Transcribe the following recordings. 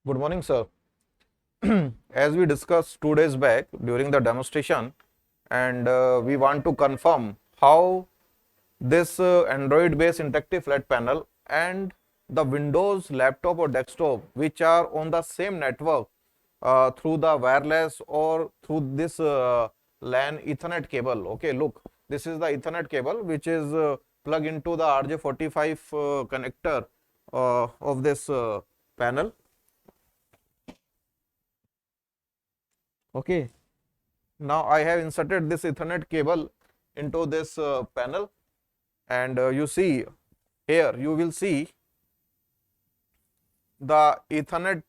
Good morning, sir. As we discussed 2 days back during the demonstration, and we want to confirm how this Android-based interactive flat panel and the Windows laptop or desktop, which are on the same network through the wireless or through this LAN Ethernet cable. Okay, look, this is the Ethernet cable which is plugged into the RJ45 connector of this panel. Okay, now I have inserted this Ethernet cable into this panel, and you see here, you will see the Ethernet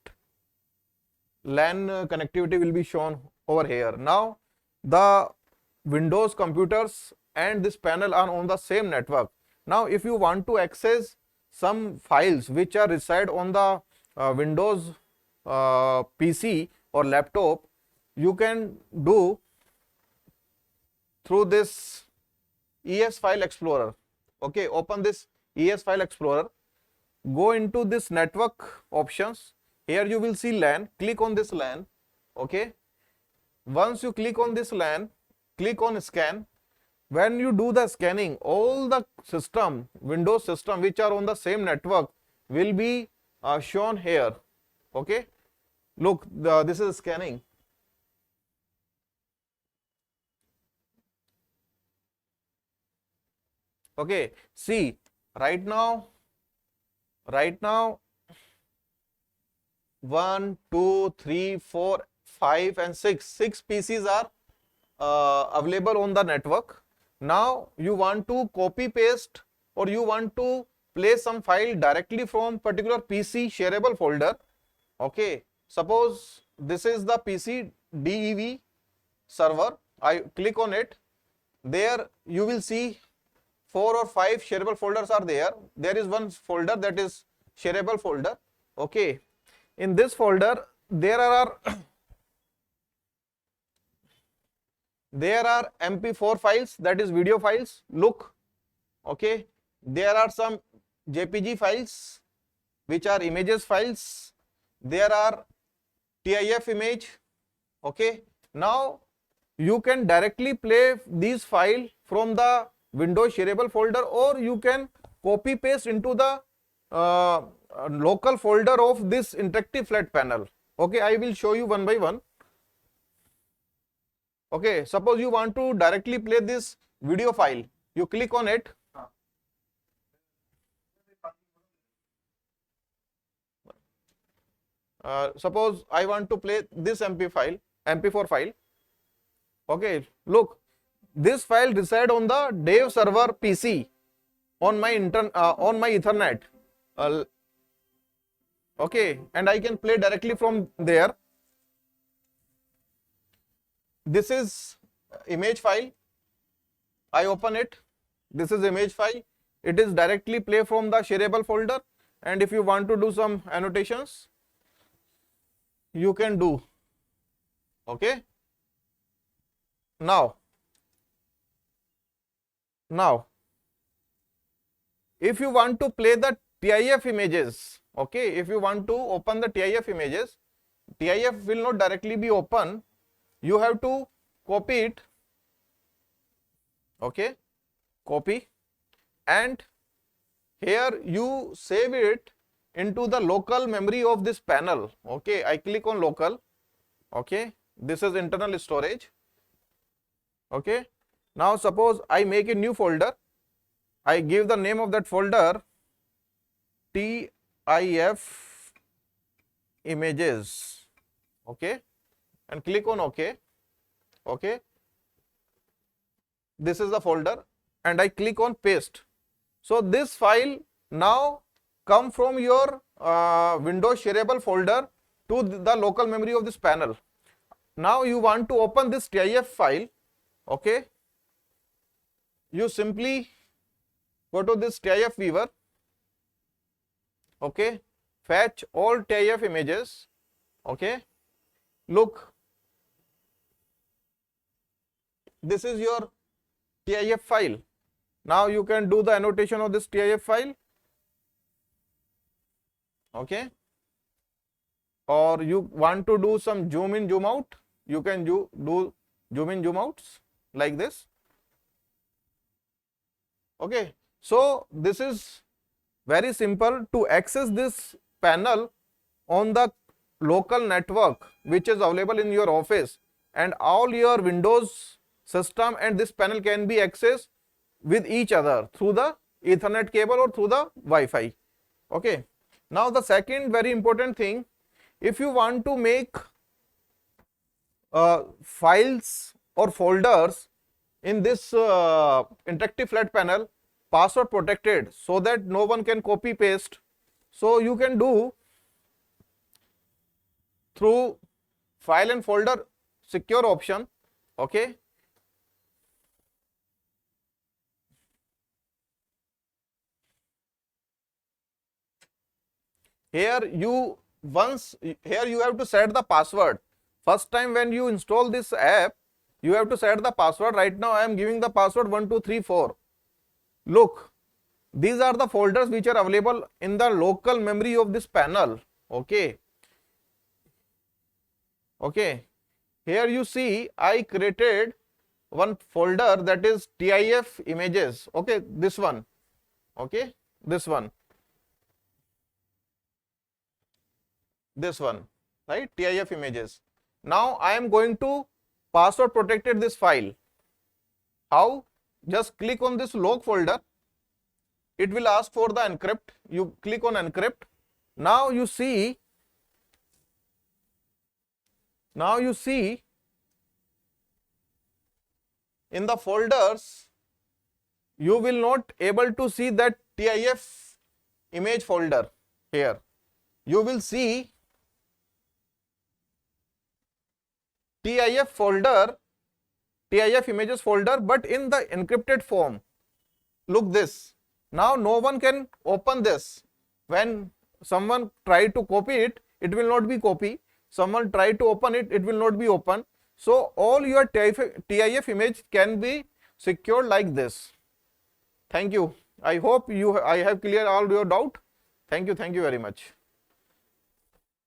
LAN connectivity will be shown over here. Now the Windows computers and this panel are on the same network. Now if you want to access some files which are reside on the Windows PC or laptop, you can do through this ES File Explorer. Okay, open this ES File Explorer, go into this network options. Here you will see LAN, click on this LAN. Okay, once you click on this LAN, click on scan. When you do the scanning, all the system, Windows system which are on the same network will be shown here. Okay, look, this is scanning. Okay, see, right now 1, 2, 3, 4, 5 and 6 PCs are available on the network. Now you want to copy paste or you want to play some file directly from particular PC shareable folder. Okay, suppose this is the PC DEV server. I click on it. There you will see 4 or 5 shareable folders are there. There is one folder that is shareable folder. Okay, in this folder there are MP4 files, that is video files. Look, okay, there are some JPG files which are images files. There are TIF image. Okay, now you can directly play these file from the Windows shareable folder, or you can copy paste into the local folder of this interactive flat panel. Okay, I will show you one by one. Okay, suppose you want to directly play this video file, you click on it. Suppose I want to play this MP4 file. Okay, look, this file reside on the dev server PC on my Ethernet. Okay, and I can play directly from there. This is image file. I open it. This is image file. It is directly play from the shareable folder. And if you want to do some annotations, you can do. Okay. Now, if you want to play the TIF images, okay, if you want to open the TIF images, TIF will not directly be open. You have to copy it. Okay, copy, and here you save it into the local memory of this panel. Okay, I click on local. Okay, this is internal storage. Okay, now suppose I make a new folder. I give the name of that folder TIF images. Okay, and click on OK. Okay, this is the folder, and I click on paste. So this file now come from your Windows shareable folder to the local memory of this panel. Now you want to open this TIF file. Okay, you simply go to this TIF viewer. Okay, fetch all TIF images. Okay, look, this is your TIF file. Now you can do the annotation of this TIF file. Okay, or you want to do some zoom in zoom out, you can do zoom in zoom outs like this. Okay, so this is very simple to access this panel on the local network which is available in your office, and all your Windows system and this panel can be accessed with each other through the Ethernet cable or through the Wi-Fi. Okay, now the second very important thing, if you want to make files or folders in this interactive flat panel password protected so that no one can copy paste, so you can do through file and folder secure option. Okay, here you have to set the password. First time when you install this app, you have to set the password. Right now I am giving the password 1234. Look, these are the folders which are available in the local memory of this panel. Okay, here you see I created one folder, that is TIF images. Okay, this one. Okay, this one, right, TIF images. Now I am going to password protected this file. How? Just click on this log folder. It will ask for the encrypt. You click on encrypt. Now you see in the folders, you will not able to see that TIF image folder here. You will see TIF folder, TIF images folder, but in the encrypted form. Look this. Now no one can open this. When someone try to copy it, it will not be copy. Someone try to open it, it will not be open. So all your TIF image can be secured like this. Thank you. I hope I have cleared all your doubt. Thank you very much.